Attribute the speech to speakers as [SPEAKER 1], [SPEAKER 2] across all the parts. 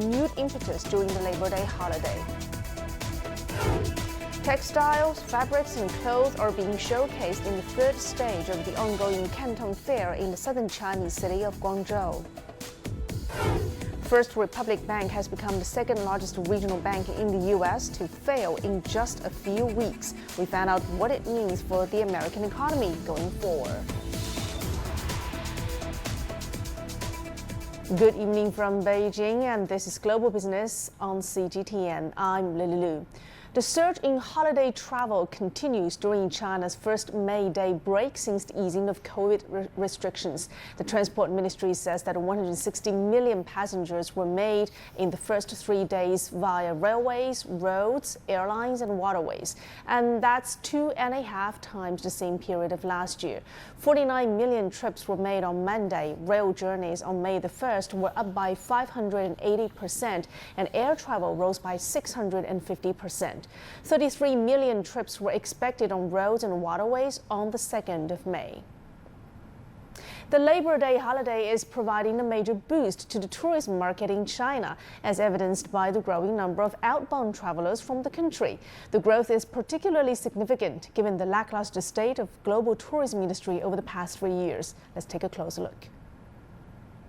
[SPEAKER 1] renewed impetus during the Labor Day holiday. Textiles, fabrics, and clothes are being showcased in the third stage of the ongoing Canton Fair in the southern Chinese city of Guangzhou. First Republic Bank has become the second largest regional bank in the U.S. to fail in just a few weeks. We found out what it means for the American economy going forward. Good evening from Beijing, and this is Global Business on CGTN. I'm Lily Lu. The surge in holiday travel continues during China's first May Day break since the easing of COVID restrictions. The Transport Ministry says that 160 million passengers were made in the first 3 days via railways, roads, airlines, and waterways. And that's 2.5 times the same period of last year. 49 million trips were made on Monday. Rail journeys on May the 1st were up by 580%, and air travel rose by 650%. 33 million trips were expected on roads and waterways on the 2nd of May. The Labor Day holiday is providing a major boost to the tourism market in China, as evidenced by the growing number of outbound travelers from the country. The growth is particularly significant given the lackluster state of global tourism industry over the past 3 years. Let's take a closer look.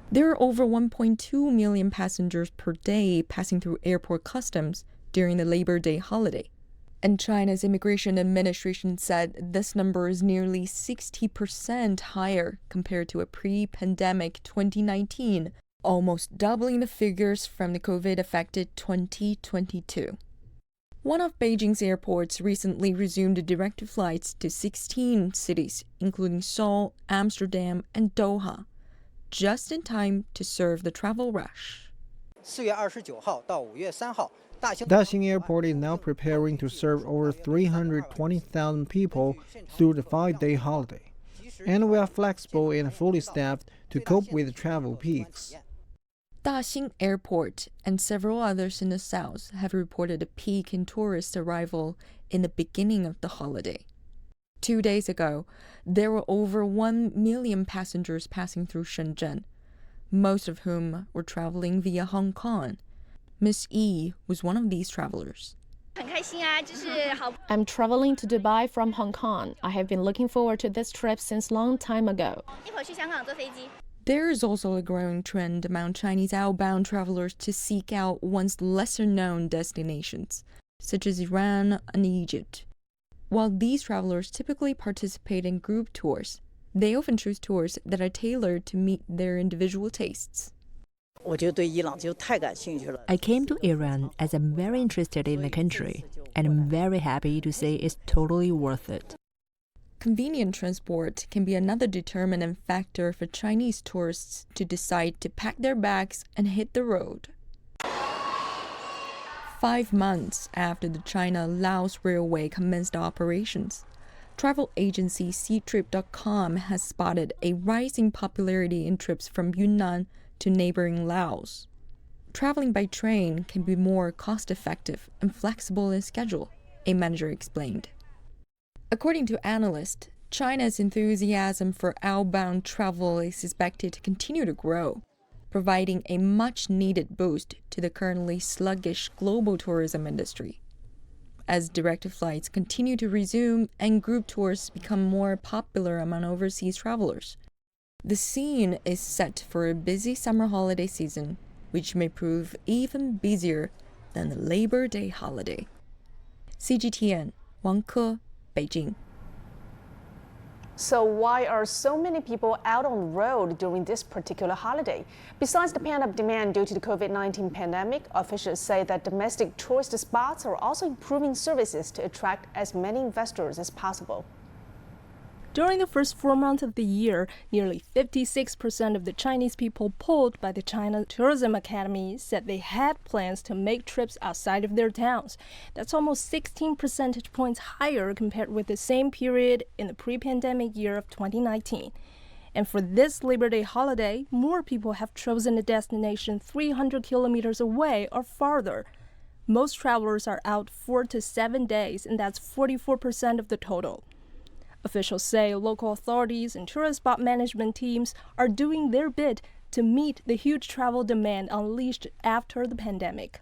[SPEAKER 2] There are over 1.2 million passengers per day passing through airport customs during the Labor Day holiday. And China's Immigration Administration said this number is nearly 60% higher compared to a pre-pandemic 2019, almost doubling the figures from the COVID-affected 2022. One of Beijing's airports recently resumed direct flights to 16 cities, including Seoul, Amsterdam, and Doha, just in time to serve the travel rush.
[SPEAKER 3] 4月29号到5月3号
[SPEAKER 4] Daxing Airport is now preparing to serve over 320,000 people through the 5-day holiday, and we are flexible and fully staffed to cope with travel peaks.
[SPEAKER 2] Daxing Airport and several others in the south have reported a peak in tourist arrival in the beginning of the holiday. 2 days ago, there were over 1 million passengers passing through Shenzhen, most of whom were traveling via Hong Kong. Miss Yi was one of these travelers.
[SPEAKER 5] I'm traveling to Dubai from Hong Kong. I have been looking forward to this trip since long time ago.
[SPEAKER 2] There is also a growing trend among Chinese outbound travelers to seek out once lesser-known destinations, such as Iran and Egypt. While these travelers typically participate in group tours, they often choose tours that are tailored to meet their individual tastes.
[SPEAKER 6] I came to Iran as I'm very interested in the country, and I'm very happy to say it's totally worth it.
[SPEAKER 2] Convenient transport can be another determinant factor for Chinese tourists to decide to pack their bags and hit the road. 5 months after the China-Laos Railway commenced operations, travel agency Ctrip.com has spotted a rising popularity in trips from Yunnan to neighboring Laos. Traveling by train can be more cost-effective and flexible in schedule, a manager explained. According to analysts, China's enthusiasm for outbound travel is expected to continue to grow, providing a much-needed boost to the currently sluggish global tourism industry. As direct flights continue to resume and group tours become more popular among overseas travelers, the scene is set for a busy summer holiday season, which may prove even busier than the Labor Day holiday. CGTN, Wang Ke, Beijing.
[SPEAKER 1] So why are so many people out on the road during this particular holiday? Besides the pent-up demand due to the COVID-19 pandemic, officials say that domestic tourist spots are also improving services to attract as many investors as possible.
[SPEAKER 5] During the first 4 months of the year, nearly 56% of the Chinese people polled by the China Tourism Academy said they had plans to make trips outside of their towns. That's almost 16 percentage points higher compared with the same period in the pre-pandemic year of 2019. And for this Labor Day holiday, more people have chosen a destination 300 kilometers away or farther. Most travelers are out 4 to 7 days, and that's 44% of the total. Officials say local authorities and tourist spot management teams are doing their bit to meet the huge travel demand unleashed after the pandemic.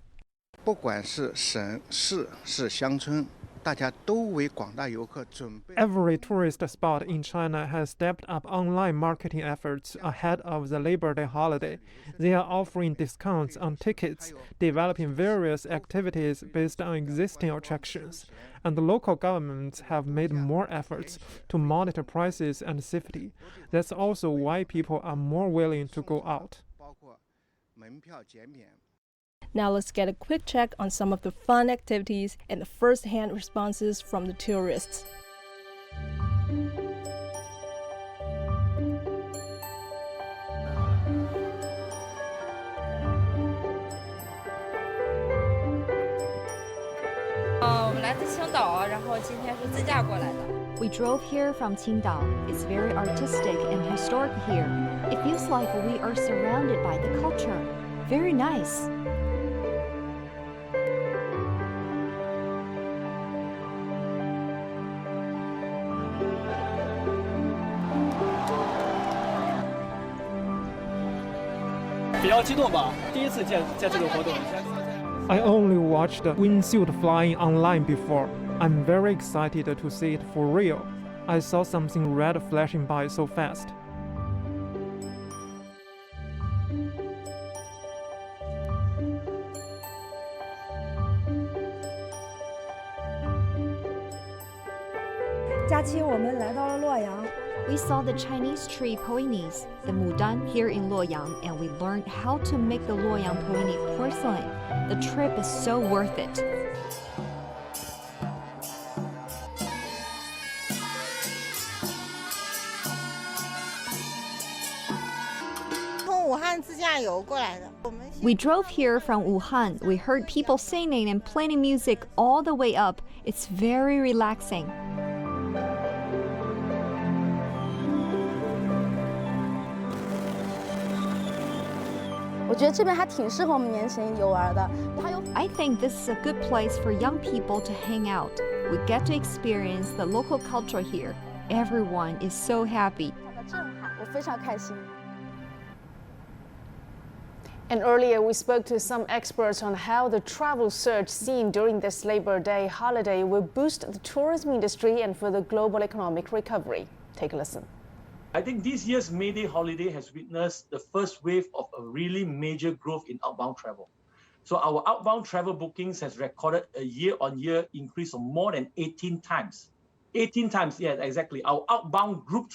[SPEAKER 7] 不管是省市是乡村，大家都为广大游客准备。
[SPEAKER 8] Every tourist spot in China has stepped up online marketing efforts ahead of the Labor Day holiday. They are offering discounts on tickets, developing various activities based on existing attractions, and the local governments have made more efforts to monitor prices and safety. That's also why people are more willing to go out.
[SPEAKER 7] 包括门票减免。
[SPEAKER 5] Now let's get a quick check on some of the fun activities and the first-hand responses from the tourists.
[SPEAKER 9] We drove here from Qingdao. It's very artistic and historic here. It feels like we are surrounded by the culture. Very nice.
[SPEAKER 8] I only watched wingsuit flying online before. I'm very excited to see it for real. I saw something red flashing by so fast.
[SPEAKER 9] We saw the Chinese tree peonies, the Mudan, here in Luoyang, and we learned how to make the Luoyang peony porcelain. The trip is so worth it. We drove here from Wuhan. We heard people singing and playing music all the way up. It's very relaxing. I think this is a good place for young people to hang out. We get to experience the local culture here. Everyone is so happy.
[SPEAKER 1] And earlier, we spoke to some experts on how the travel surge seen during this Labor Day holiday will boost the tourism industry and for the global economic recovery. Take a listen.
[SPEAKER 10] I think this year's May Day holiday has witnessed the first wave of a really major growth in outbound travel. So our outbound travel bookings has recorded a year-on-year increase of more than 18 times. 18 times, yeah, exactly. Our outbound group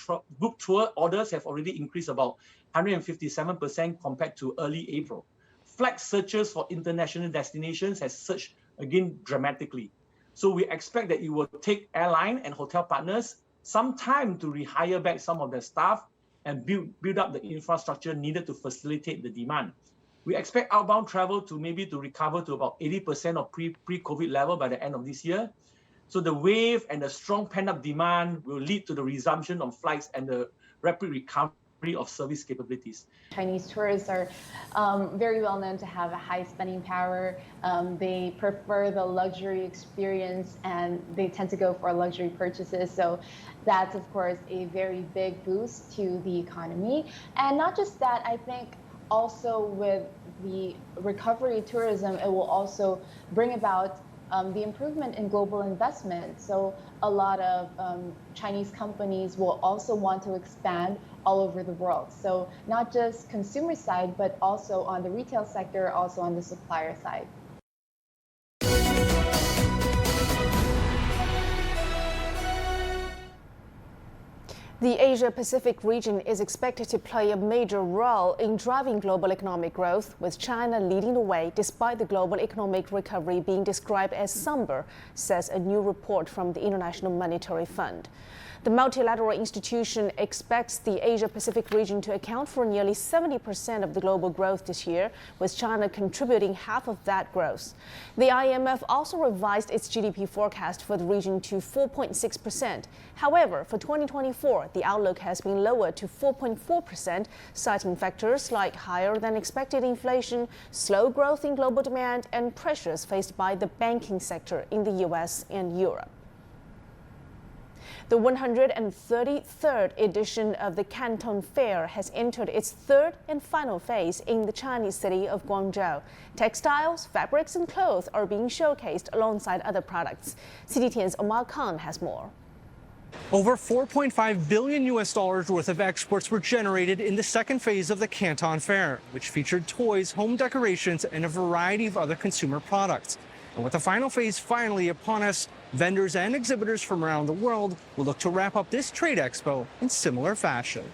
[SPEAKER 10] tour orders have already increased about 157% compared to early April. Flight searches for international destinations has surged again dramatically. So we expect that it will take airline and hotel partners some time to rehire back some of their staff and build up the infrastructure needed to facilitate the demand. We expect outbound travel to recover to about 80% of pre-COVID level by the end of this year. So the wave and the strong pent-up demand will lead to the resumption of flights and the rapid recovery of service capabilities.
[SPEAKER 11] Chinese tourists are very well known to have a high spending power. They prefer the luxury experience and they tend to go for luxury purchases. So that's, of course, a very big boost to the economy. And not just that, I think also with the recovery of tourism, it will also bring about the improvement in global investment. So a lot of Chinese companies will also want to expand all over the world. So not just consumer side, but also on the retail sector, also on the supplier side.
[SPEAKER 1] The Asia-Pacific region is expected to play a major role in driving global economic growth, with China leading the way despite the global economic recovery being described as somber, says a new report from the International Monetary Fund. The multilateral institution expects the Asia-Pacific region to account for nearly 70% of the global growth this year, with China contributing half of that growth. The IMF also revised its GDP forecast for the region to 4.6%. However, for 2024, the outlook has been lowered to 4.4%, citing factors like higher than expected inflation, slow growth in global demand, and pressures faced by the banking sector in the US and Europe. The 133rd edition of the Canton Fair has entered its third and final phase in the Chinese city of Guangzhou. Textiles, fabrics, and clothes are being showcased alongside other products. CGTN's Omar Khan has more.
[SPEAKER 12] Over $4.5 billion worth of exports were generated in the second phase of the Canton Fair, which featured toys, home decorations, and a variety of other consumer products. And with the final phase finally upon us, vendors and exhibitors from around the world will look to wrap up this trade expo in similar fashion.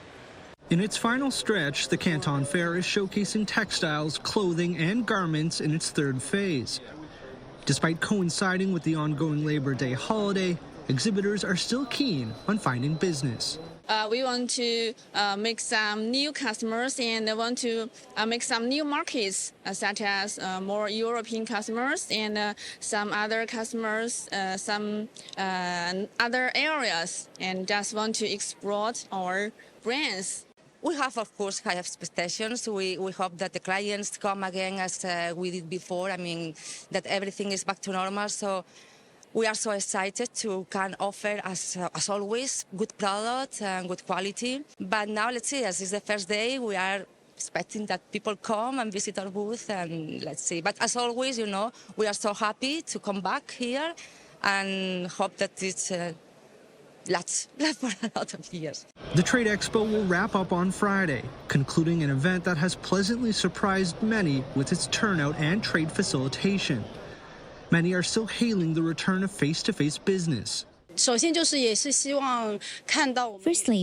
[SPEAKER 12] In its final stretch, the Canton Fair is showcasing textiles, clothing, and garments in its third phase. Despite coinciding with the ongoing Labor Day holiday, exhibitors are still keen on finding business.
[SPEAKER 13] We want to make some new customers and want to make some new markets, such as more European customers and some other customers, some other areas, and just want to explore our brands.
[SPEAKER 14] We have, of course, high expectations. We hope that the clients come again as we did before. I mean, that everything is back to normal. So we are so excited to can offer, as always, good product and good quality. But now let's see, as it's the first day, we are expecting that people come and visit our booth, and let's see. But as always, you know, we are so happy to come back here and hope that it's lasts for a lot of years.
[SPEAKER 12] The Trade Expo will wrap up on Friday, concluding an event that has pleasantly surprised many with its turnout and trade facilitation. Many are still hailing the return of face-to-face business.
[SPEAKER 15] Firstly,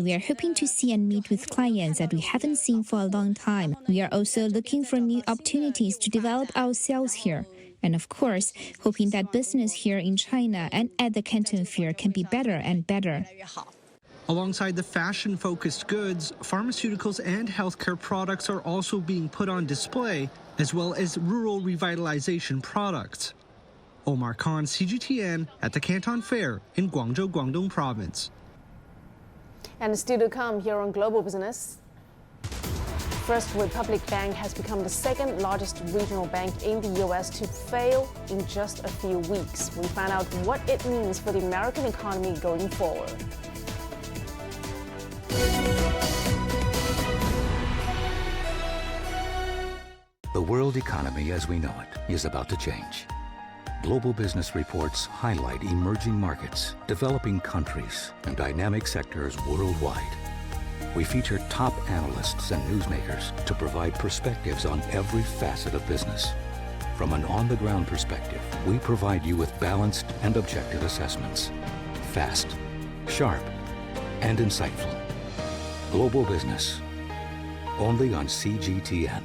[SPEAKER 15] we are hoping to see and meet with clients that we haven't seen for a long time. We are also looking for new opportunities to develop our sales here. And of course, hoping that business here in China and at the Canton Fair can be better and better.
[SPEAKER 12] Alongside the fashion-focused goods, pharmaceuticals and healthcare products are also being put on display, as well as rural revitalization products. Omar Khan, CGTN, at the Canton Fair in Guangzhou, Guangdong Province.
[SPEAKER 1] And still to come here on Global Business. First Republic Bank has become the second largest regional bank in the U.S. to fail in just a few weeks. We find out what it means for the American economy going forward.
[SPEAKER 16] The world economy as we know it is about to change. Global Business reports highlight emerging markets, developing countries, and dynamic sectors worldwide. We feature top analysts and newsmakers to provide perspectives on every facet of business. From an on-the-ground perspective, we provide you with balanced and objective assessments. Fast, sharp, and insightful. Global Business, only on CGTN.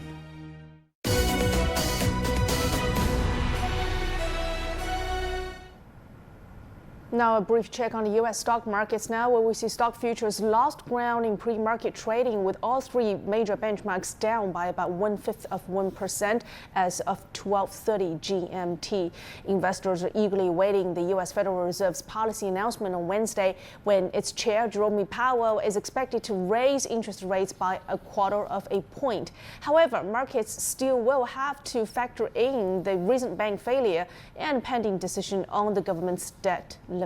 [SPEAKER 1] Now a brief check on the U.S. stock markets now, where we see stock futures lost ground in pre-market trading, with all three major benchmarks down by about 0.1% as of 12:30 GMT. Investors are eagerly awaiting the U.S. Federal Reserve's policy announcement on Wednesday, when its chair, Jerome Powell, is expected to raise interest rates by 0.25 point. However, markets still will have to factor in the recent bank failure and pending decision on the government's debt limit.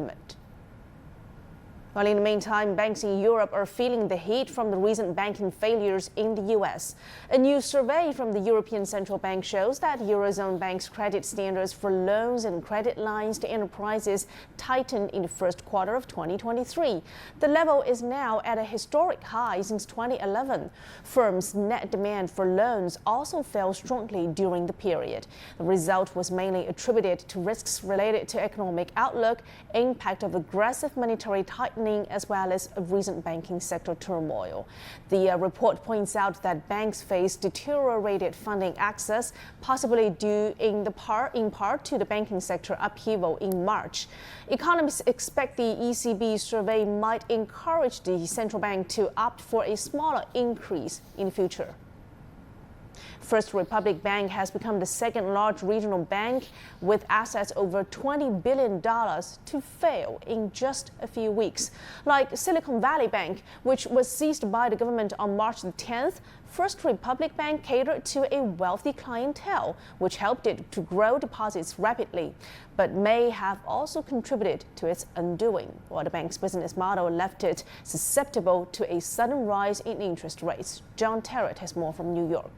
[SPEAKER 1] Well, in the meantime, banks in Europe are feeling the heat from the recent banking failures in the U.S. A new survey from the European Central Bank shows that Eurozone banks' credit standards for loans and credit lines to enterprises tightened in the first quarter of 2023. The level is now at a historic high since 2011. Firms' net demand for loans also fell strongly during the period. The result was mainly attributed to risks related to economic outlook, impact of aggressive monetary tightening, as well as recent banking sector turmoil. The report points out that banks face deteriorated funding access, possibly due in part to the banking sector upheaval in March. Economists expect the ECB survey might encourage the central bank to opt for a smaller increase in the future. First Republic Bank has become the second large regional bank with assets over $20 billion to fail in just a few weeks. Like Silicon Valley Bank, which was seized by the government on March the 10th, First Republic Bank catered to a wealthy clientele, which helped it to grow deposits rapidly, but may have also contributed to its undoing, while the bank's business model left it susceptible to a sudden rise in interest rates. John Terrett has more from New York.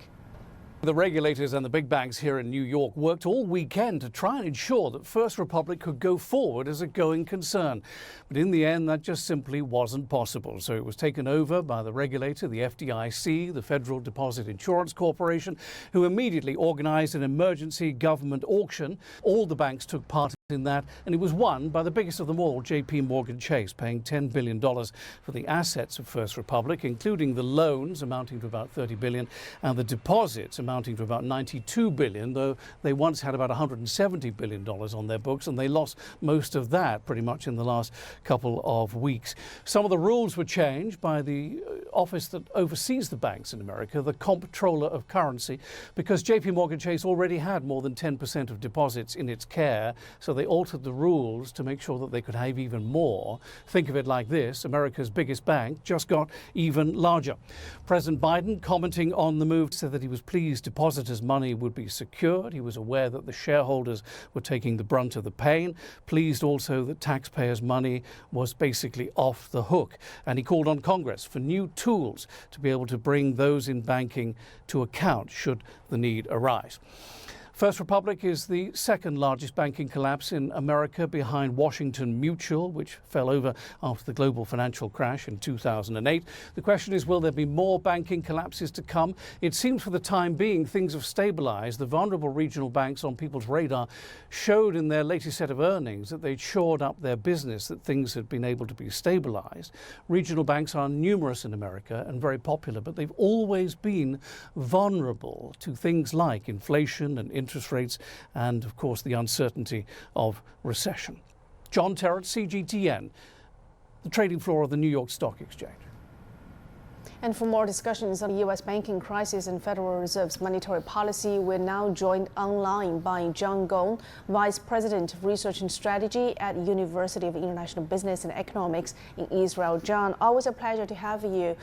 [SPEAKER 17] The regulators and the big banks here in New York worked all weekend to try and ensure that First Republic could go forward as a going concern. But in the end, that just simply wasn't possible. So it was taken over by the regulator, the FDIC, the Federal Deposit Insurance Corporation, who immediately organized an emergency government auction. All the banks took part in that, and it was won by the biggest of them all, JP Morgan Chase, paying $10 billion for the assets of First Republic, including the loans amounting to about $30 billion and the deposits amounting to about $92 billion, though they once had about $170 billion on their books, and they lost most of that pretty much in the last couple of weeks. Some of the rules were changed by the office that oversees the banks in America, the Comptroller of Currency, because JP Morgan Chase already had more than 10% of deposits in its care, so they altered the rules to make sure that they could have even more. Think of it like this: America's biggest bank just got even larger. President Biden, commenting on the move, said that he was pleased depositors' money would be secured. He was aware that the shareholders were taking the brunt of the pain, pleased also that taxpayers' money was basically off the hook. And he called on Congress for new tools to be able to bring those in banking to account should the need arise. First Republic is the second largest banking collapse in America, behind Washington Mutual, which fell over after the global financial crash in 2008. The question is, will there be more banking collapses to come? It seems for the time being things have stabilized. The vulnerable regional banks on people's radar showed in their latest set of earnings that they'd shored up their business, that things had been able to be stabilized. Regional banks are numerous in America and very popular, but they've always been vulnerable to things like inflation and interest rates and, of course, the uncertainty of recession. John Terrett, CGTN, the trading floor of the New York Stock Exchange.
[SPEAKER 1] And for more discussions on the U.S. banking crisis and Federal Reserve's monetary policy, we're now joined online by John Gong, Vice President of Research and Strategy at University of International Business and Economics in Israel. John, always a pleasure to have you.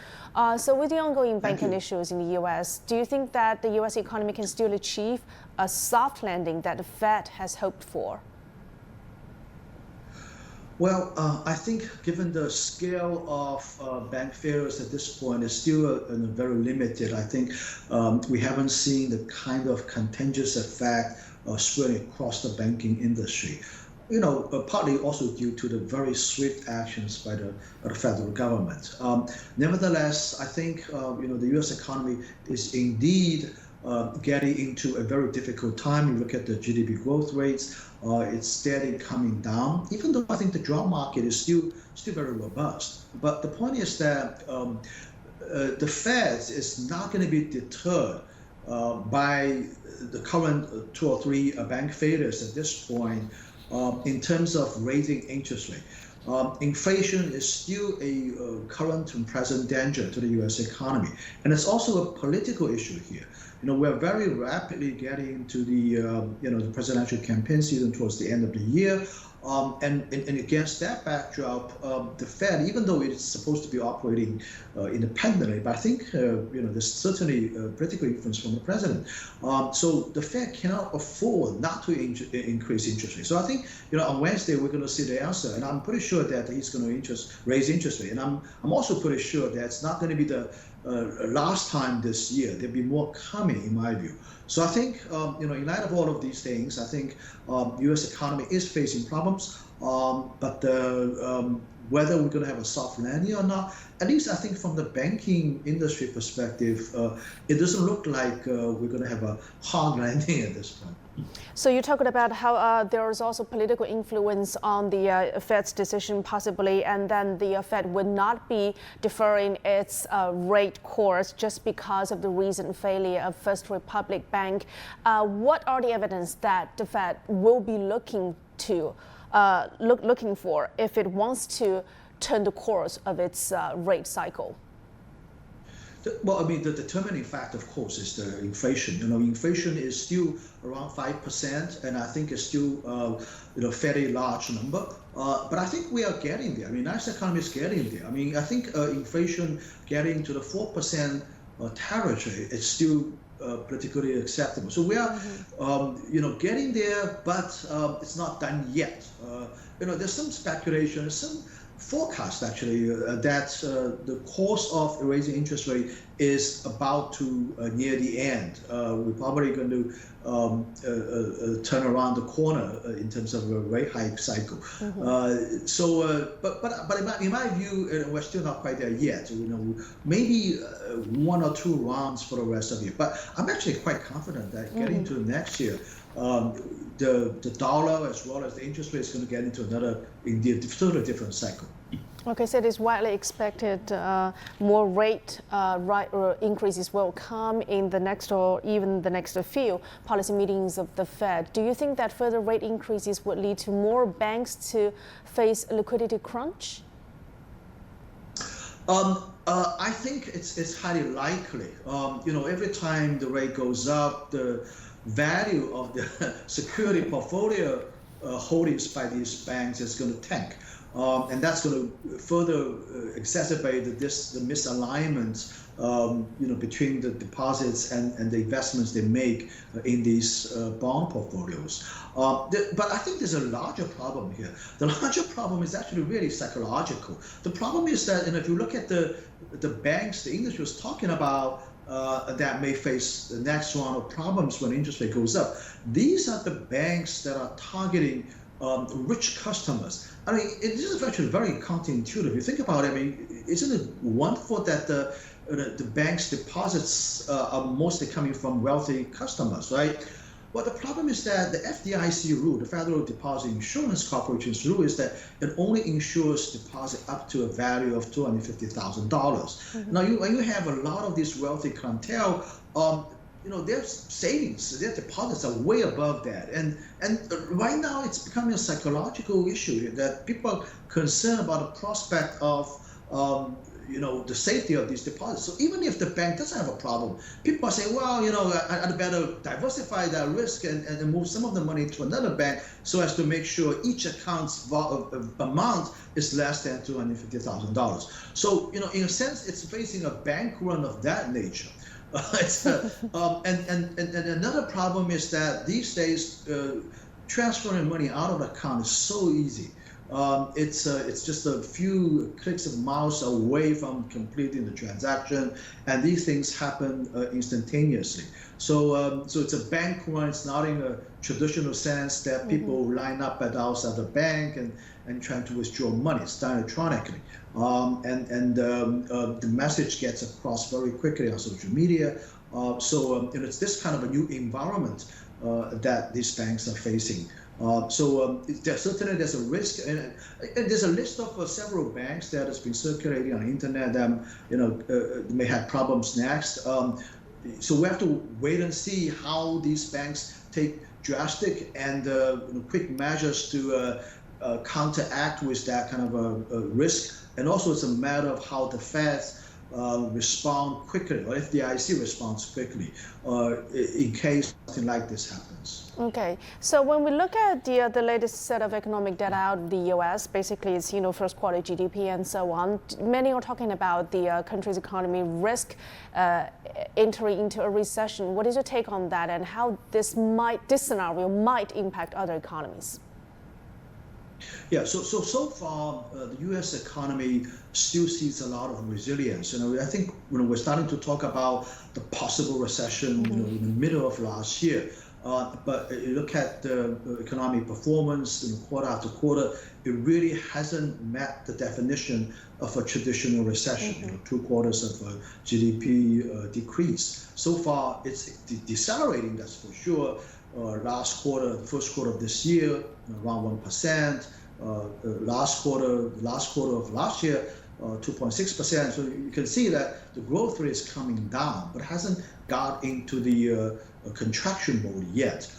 [SPEAKER 1] So with the ongoing banking issues in the U.S., do you think that the U.S. economy can still achieve a soft landing that the Fed has hoped for?
[SPEAKER 18] Well, I think given the scale of bank failures at this point is still very limited. I think we haven't seen the kind of contagious effect spreading across the banking industry. You know, partly also due to the very swift actions by the federal government. Nevertheless, I think the U.S. economy is indeed getting into a very difficult time. You look at the GDP growth rates, it's steadily coming down, even though I think the job market is still very robust. But the point is that the Fed is not going to be deterred by the current 2 or 3 bank failures at this point in terms of raising interest rate. Inflation is still a current and present danger to the U.S. economy. And it's also a political issue here. You know, we're very rapidly getting into the presidential campaign season towards the end of the year. And against that backdrop, the Fed, even though it's supposed to be operating independently, but I think there's certainly political influence from the president. So the Fed cannot afford not to increase interest rates. So I think on Wednesday we're going to see the answer, and I'm pretty sure that he's going to raise interest rate. And I'm also pretty sure that it's not going to be the last time this year. There'll be more coming, in my view. So I think, in light of all of these things, I think U.S. economy is facing problems, but whether we're going to have a soft landing or not, at least I think from the banking industry perspective, it doesn't look like we're going to have a hard landing at this point.
[SPEAKER 1] So you talked about how there is also political influence on the Fed's decision possibly, and then the Fed would not be deferring its rate course just because of the recent failure of First Republic Bank. What are the evidence that the Fed will be looking for if it wants to turn the course of its rate cycle?
[SPEAKER 18] Well, I mean, the determining factor, of course, is the inflation. Inflation is still around 5%, and I think it's still, fairly large number. But I think we are getting there. I mean, national economy is getting there. I mean, I think inflation getting to the 4% territory is still politically acceptable. So we are, getting there, but it's not done yet. There's some speculation, some forecast actually that the course of raising interest rate is about to near the end. We're probably going to turn around the corner in terms of a rate hike cycle. But in my view, we're still not quite there yet. Maybe one or two rounds for the rest of the year. But I'm actually quite confident that getting to next year, the dollar as well as the interest rate is going to get into another, indeed, totally different cycle.
[SPEAKER 1] Okay, so it is widely expected more rate increases will come in the next or even the next few policy meetings of the Fed. Do you think that further rate increases would lead to more banks to face a liquidity crunch?
[SPEAKER 18] I think it's highly likely. Every time the rate goes up, the value of the security portfolio holdings by these banks is going to tank. And that's going to further exacerbate the misalignment, between the deposits and the investments they make in these bond portfolios. But I think there's a larger problem here. The larger problem is actually really psychological. The problem is that, if you look at the banks the industry was talking about, that may face the next round of problems when interest rate goes up. These are the banks that are targeting rich customers. I mean, this is actually very counterintuitive. You think about it, I mean, isn't it wonderful that the bank's deposits are mostly coming from wealthy customers, right? Well, the problem is that the FDIC rule, the Federal Deposit Insurance Corporation's rule, is that it only insures deposit up to a value of $250,000. Now, when you have a lot of these wealthy clientele, their savings, their deposits are way above that. And right now it's becoming a psychological issue that people are concerned about the prospect of, the safety of these deposits. So even if the bank doesn't have a problem, people are saying, well, I'd better diversify that risk and move some of the money to another bank so as to make sure each account's amount is less than $250,000. So, in a sense, it's facing a bank run of that nature. And another problem is that these days transferring money out of the account is so easy. It's just a few clicks of mouse away from completing the transaction, and these things happen instantaneously. So it's a bank run. It's not in a traditional sense that people line up at outside the bank and trying to withdraw money. It's done electronically. The message gets across very quickly on social media. It's this kind of a new environment that these banks are facing. Certainly there's a risk, and there's a list of several banks that has been circulating on the internet that may have problems next. So we have to wait and see how these banks take drastic and quick measures to counteract with that kind of a risk. And also it's a matter of how the Fed respond quickly, or FDIC responds quickly, in case something like this happens.
[SPEAKER 1] Okay, so when we look at the latest set of economic data out of the U.S., basically it's first quarter GDP and so on. Many are talking about the country's economy risk entering into a recession. What is your take on that, and how this scenario might impact other economies?
[SPEAKER 18] Yeah, so far the U.S. economy still sees a lot of resilience. I think we're starting to talk about the possible recession in the middle of last year. But you look at the economic performance quarter after quarter, it really hasn't met the definition of a traditional recession. 2 quarters of GDP decrease. So far, it's decelerating. That's for sure. Last quarter, the first quarter of this year, around 1%. Last quarter of last year, 2.6%. So you can see that the growth rate is coming down, but hasn't got into the contraction mode yet.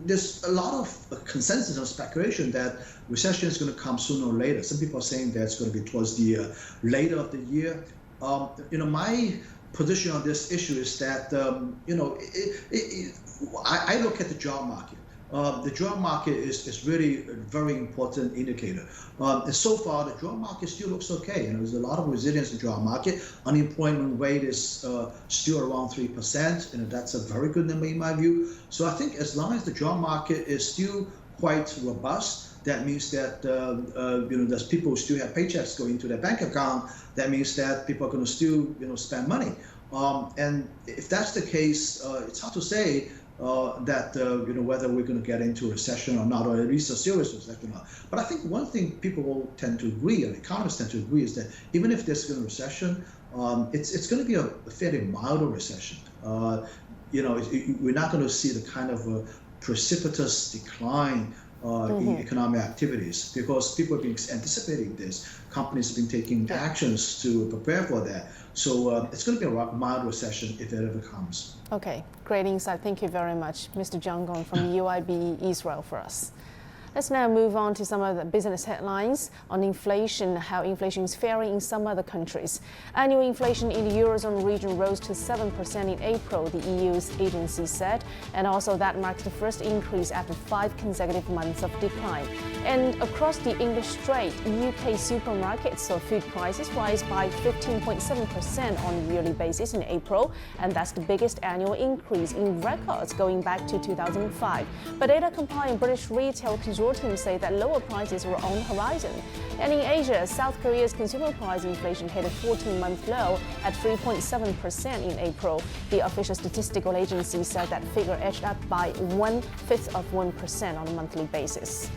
[SPEAKER 18] There's a lot of consensus and speculation that recession is going to come sooner or later. Some people are saying that it's going to be towards the later of the year. My position on this issue is that I look at the job market. The job market is really a very important indicator. And so far, the job market still looks okay. There's a lot of resilience in the job market. Unemployment rate is still around 3%. That's a very good number in my view. So I think as long as the job market is still quite robust, that means that there's people who still have paychecks going into their bank account. That means that people are going to still spend money. And if that's the case, it's hard to say that whether we're going to get into a recession or not, or at least a serious recession or not. But I think one thing people will tend to agree, and economists tend to agree, is that even if there's a recession, it's going to be a fairly mild recession. We're not going to see the kind of a precipitous decline in economic activities, because people have been anticipating this. Companies have been taking actions to prepare for that. So it's going to be a mild recession if it ever comes.
[SPEAKER 1] Okay, great insight. Thank you very much, Mr. Zhang Gong from UIB Israel for us. Let's now move on to some of the business headlines on inflation, how inflation is faring in some other countries. Annual inflation in the Eurozone region rose to 7% in April, the EU's agency said, and also that marks the first increase after 5 consecutive months of decline. And across the English Strait, UK supermarkets saw food prices rise by 15.7% on a yearly basis in April, and that's the biggest annual increase in records going back to 2005. But data-compliant British retail consortium say that lower prices were on the horizon. And in Asia, South Korea's consumer price inflation hit a 14-month low at 3.7% in April. The official statistical agency said that figure edged up by 0.1% on a monthly basis.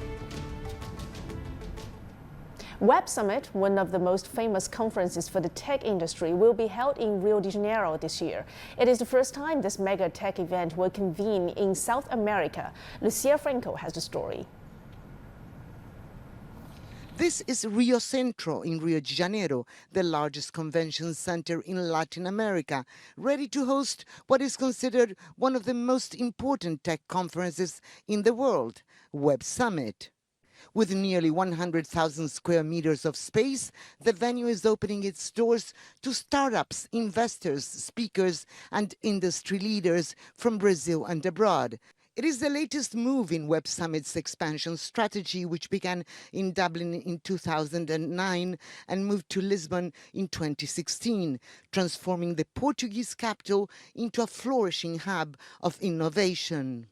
[SPEAKER 1] Web Summit, one of the most famous conferences for the tech industry, will be held in Rio de Janeiro this year. It is the first time this mega tech event will convene in South America. Lucia Franco has the story.
[SPEAKER 19] This is Rio Centro in Rio de Janeiro, the largest convention center in Latin America, ready to host what is considered one of the most important tech conferences in the world, Web Summit. With nearly 100,000 square meters of space, the venue is opening its doors to startups, investors, speakers, and industry leaders from Brazil and abroad. It is the latest move in Web Summit's expansion strategy, which began in Dublin in 2009 and moved to Lisbon in 2016, transforming the Portuguese capital into a flourishing hub of innovation.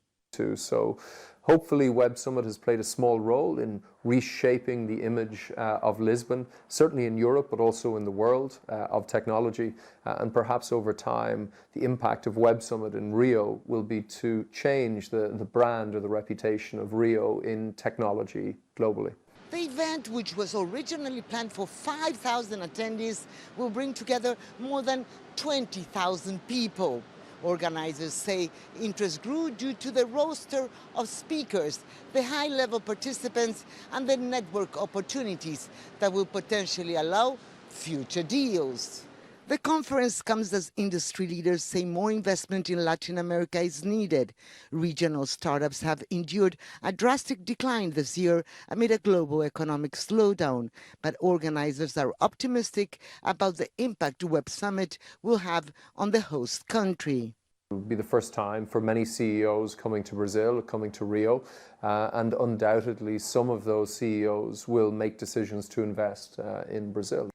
[SPEAKER 20] So hopefully Web Summit has played a small role in reshaping the image of Lisbon, certainly in Europe, but also in the world of technology. And perhaps over time, the impact of Web Summit in Rio will be to change the brand or the reputation of Rio in technology globally.
[SPEAKER 19] The event, which was originally planned for 5,000 attendees, will bring together more than 20,000 people. Organizers say interest grew due to the roster of speakers, the high-level participants, and the network opportunities that will potentially allow future deals. The conference comes as industry leaders say more investment in Latin America is needed. Regional startups have endured a drastic decline this year amid a global economic slowdown, but organizers are optimistic about the impact Web Summit will have on the host country.
[SPEAKER 20] It will be the first time for many CEOs coming to Brazil, coming to Rio, and undoubtedly some of those CEOs will make decisions to invest in Brazil.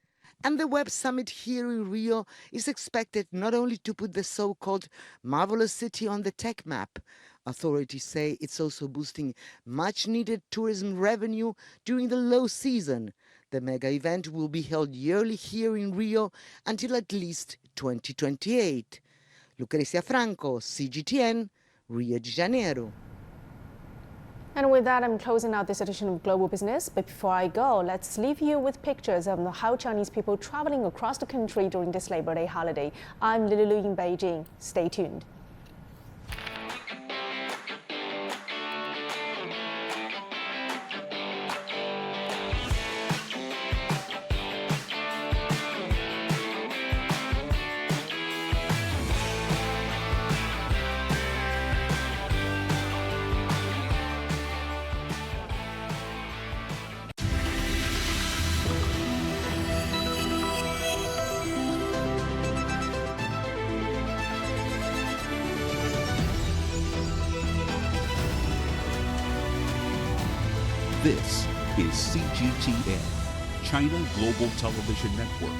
[SPEAKER 19] And the Web Summit here in Rio is expected not only to put the so-called marvelous city on the tech map. Authorities say it's also boosting much-needed tourism revenue during the low season. The mega event will be held yearly here in Rio until at least 2028. Lucrecia Franco, CGTN, Rio de Janeiro.
[SPEAKER 1] And with that, I'm closing out this edition of Global Business. But before I go, let's leave you with pictures of how Chinese people traveling across the country during this Labor Day holiday. I'm Lily Lu in Beijing. Stay tuned.
[SPEAKER 21] This is CGTN, China Global Television Network.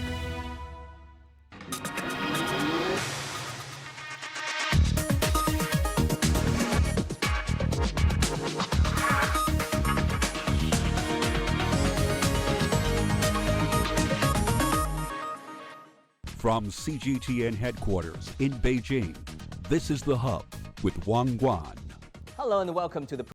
[SPEAKER 21] From CGTN headquarters in Beijing, this is The Hub with Wang Guan.
[SPEAKER 22] Hello and welcome to the